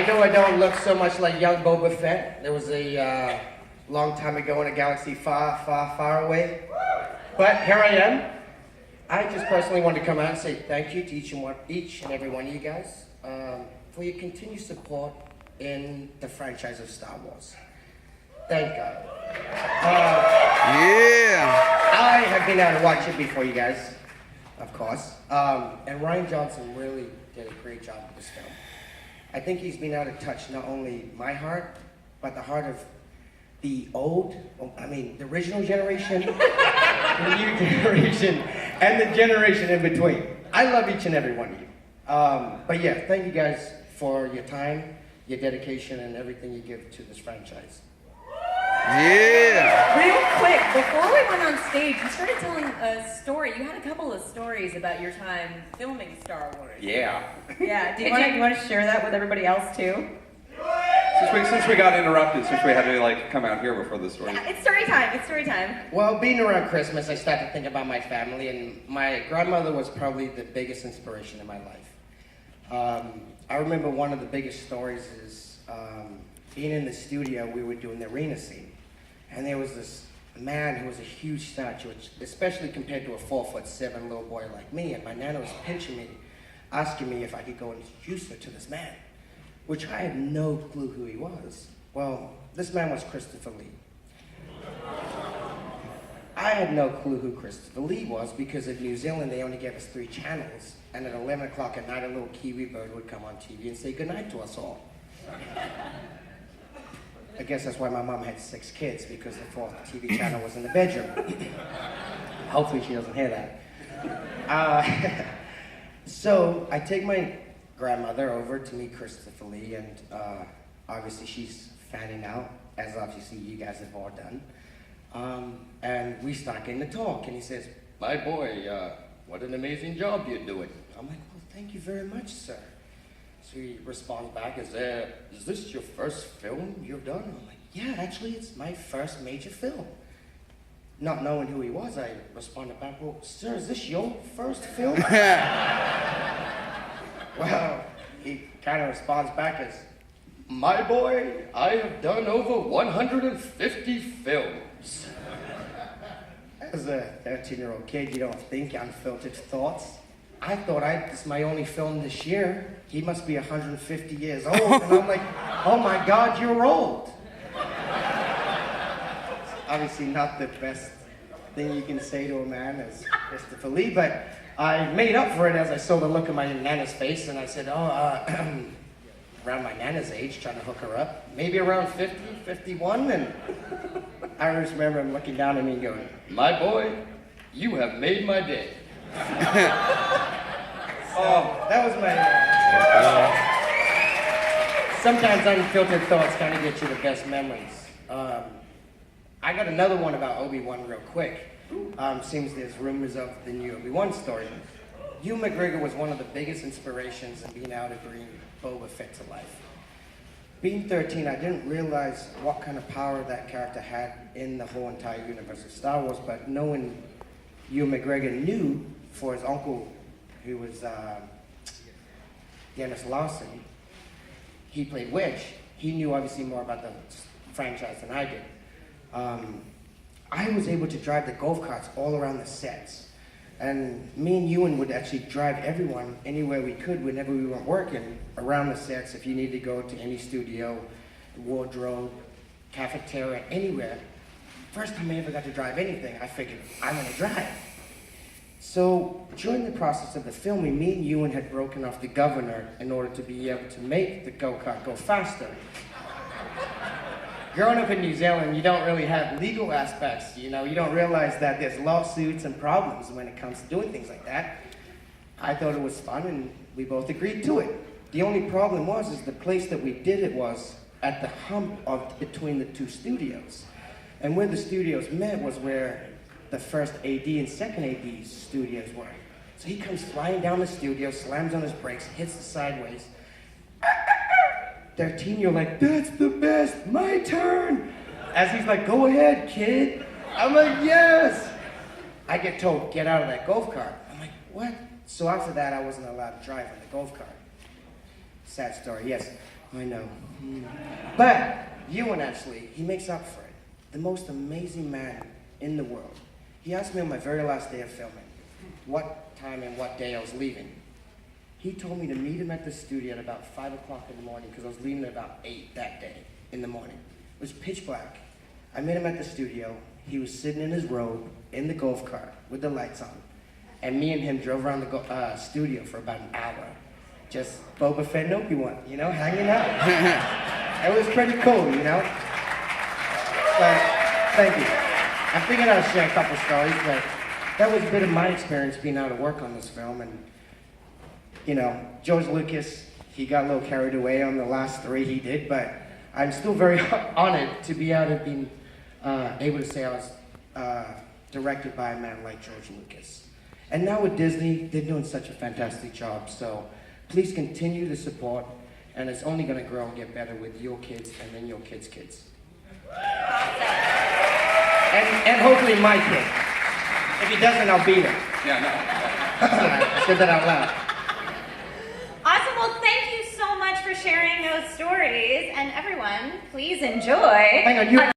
I know I don't look so much like young Boba Fett. There was a long time ago in a galaxy far, far, far away. But here I am. I just personally wanted to come out and say thank you to each and every one of you guys for your continued support in the franchise of Star Wars. Thank God. I have been out to watch it before you guys, of course. And Rian Johnson really did a great job with this film. I think he's been able to touch not only my heart, but the heart of the the original generation, the new generation, and the generation in between. I love each and every one of you. But yeah, thank you guys for your time, your dedication, and everything you give to this franchise. Yeah. Real quick, before we went on stage, you started telling a story. You had a couple of stories about your time filming Star Wars. Yeah. Yeah. Do you want to share that with everybody else too? Since we got interrupted, since we had to come out here before the story. Yeah, it's story time. It's story time. Well, being around Christmas, I started to think about my family, and my grandmother was probably the biggest inspiration in my life. I remember one of the biggest stories is being in the studio. We were doing the arena scene. And there was this man who was a huge stature, especially compared to a 4'7" little boy like me. And my nana was pinching me, asking me if I could go and introduce her to this man, which I had no clue who he was. Well, this man was Christopher Lee. I had no clue who Christopher Lee was because in New Zealand they only gave us 3 channels. And at 11 o'clock at night, a little Kiwi bird would come on TV and say goodnight to us all. I guess that's why my mom had 6 kids, because the 4th TV channel was in the bedroom. Hopefully she doesn't hear that. So I take my grandmother over to meet Christopher Lee, and obviously she's fanning out, as obviously you guys have all done. And we start getting to talk, and he says, "My boy, what an amazing job you're doing." I'm like, "Well, thank you very much, sir." So he responds back, is this your first film you've done? I'm like, "Yeah, actually, it's my first major film." Not knowing who he was, I responded back, "Well, sir, is this your first film?" Well, he kind of responds back as, "My boy, I have done over 150 films." As a 13-year-old kid, you don't think unfiltered thoughts. I thought this is my only film this year. He must be 150 years old. And I'm like, "Oh my God, you're old." Obviously not the best thing you can say to a man as Christopher Lee, but I made up for it as I saw the look on my nana's face, and I said, around my nana's age, trying to hook her up, maybe around 50, 51, and I just remember him looking down at me and going, "My boy, you have made my day." Oh, that was my... Sometimes unfiltered thoughts kind of get you the best memories. I got another one about Obi-Wan real quick. Seems there's rumors of the new Obi-Wan story. Ewan McGregor was one of the biggest inspirations in being able to bring Boba Fett to life. Being 13, I didn't realize what kind of power that character had in the whole entire universe of Star Wars, but knowing Ewan McGregor knew for his uncle, who was Dennis Lawson, he played Wedge. He knew obviously more about the franchise than I did. I was able to drive the golf carts all around the sets. And me and Ewan would actually drive everyone anywhere we could whenever we weren't working around the sets. If you needed to go to any studio, wardrobe, cafeteria, anywhere. First time I ever got to drive anything, I figured, I'm gonna drive. So during the process of the filming, me and Ewan had broken off the governor in order to be able to make the go-kart go faster. Growing up in New Zealand, you don't really have legal aspects, you don't realize that there's lawsuits and problems when it comes to doing things like that. I thought it was fun and we both agreed to it. The only problem is the place that we did it was at the hump of between the 2 studios. And where the studios met was where the first AD and second AD studios were. So he comes flying down the studio, slams on his brakes, hits the sideways. 13, you're like, "That's the best, my turn." As he's like, "Go ahead, kid." I'm like, "Yes." I get told, "Get out of that golf cart." I'm like, "What?" So after that, I wasn't allowed to drive in the golf cart. Sad story, yes. I know. But Ewan actually, he makes up for it. The most amazing man in the world. He asked me on my very last day of filming what time and what day I was leaving. He told me to meet him at the studio at about 5 o'clock in the morning because I was leaving at about 8 that day in the morning. It was pitch black. I met him at the studio. He was sitting in his robe in the golf cart with the lights on. And me and him drove around the studio for about an hour. Just Boba Fett and Obi-Wan, you know, hanging out. It was pretty cool, you know? Thank you. I figured I'd share a couple stories, but that was a bit of my experience being out of work on this film. And, you know, George Lucas, he got a little carried away on the last 3 he did, but I'm still very honored to be out of being able to say I was directed by a man like George Lucas. And now with Disney, they're doing such a fantastic job, so please continue to support, and it's only going to grow and get better with your kids and then your kids' kids. And hopefully my kid. If he doesn't, I'll beat him. Yeah, no. I said that out loud. Awesome. Well, thank you so much for sharing those stories. And everyone, please enjoy. Hang on, you.